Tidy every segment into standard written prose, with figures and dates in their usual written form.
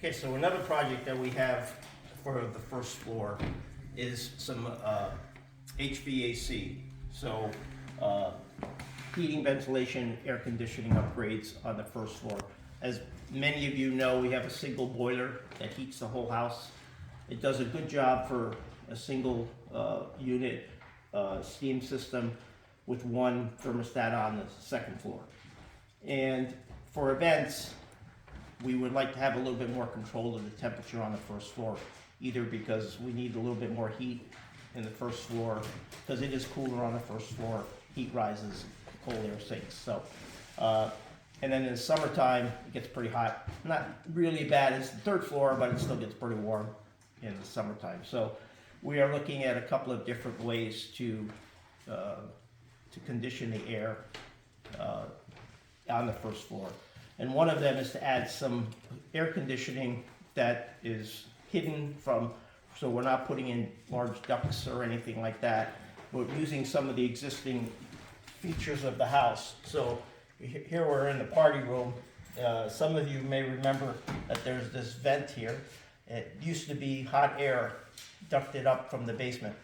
Okay, so another project that we have for the first floor is some HVAC. So heating, ventilation, air conditioning upgrades on the first floor. As many of you know, we have a single boiler that heats the whole house. It does a good job for a single unit steam system with one thermostat on the second floor. And for events, we would like to have a little bit more control of the temperature on the first floor, either because we need a little bit more heat in the first floor, because it is cooler on the first floor, heat rises, cold air sinks. So, and then in the summertime, it gets pretty hot. Not really bad as the third floor, but it still gets pretty warm in the summertime. So we are looking at a couple of different ways to condition the air on the first floor. And one of them is to add some air conditioning that is hidden from, so we're not putting in large ducts or anything like that. We're using some of the existing features of the house. So here we're in the party room. Some of you may remember that there's this vent here. It used to be hot air ducted up from the basement.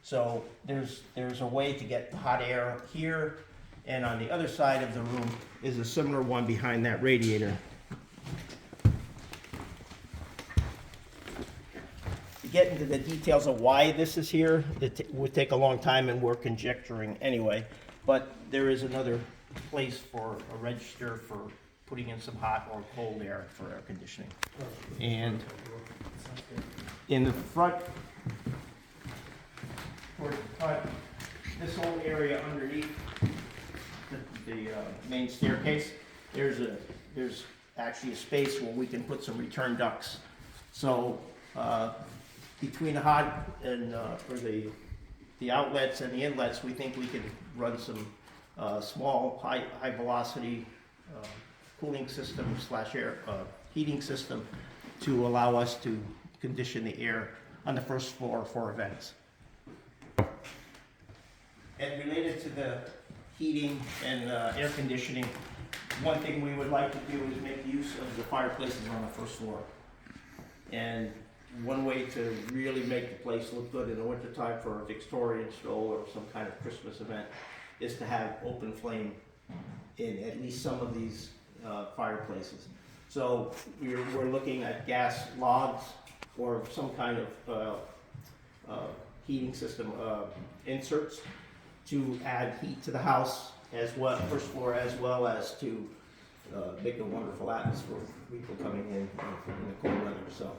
So there's a way to get hot air here, and on the other side of the room is a similar one behind that radiator. To get into the details of why this is here, it would take a long time and we're conjecturing anyway, but there is another place for a register for putting in some hot or cold air for air conditioning. And in the front, towards the front, this whole area underneath the main staircase, there's actually a space where we can put some return ducts. So between the hot and or the outlets and the inlets, we think we can run some small high velocity cooling system / air heating system to allow us to condition the air on the first floor for events. And related to the heating and air conditioning, one thing we would like to do is make use of the fireplaces on the first floor. And one way to really make the place look good in the wintertime for a Victorian stroll or some kind of Christmas event is to have open flame in at least some of these fireplaces. So we're looking at gas logs or some kind of heating system inserts to add heat to the house as well, first floor, as well as to make a wonderful atmosphere for people coming in the cold weather. So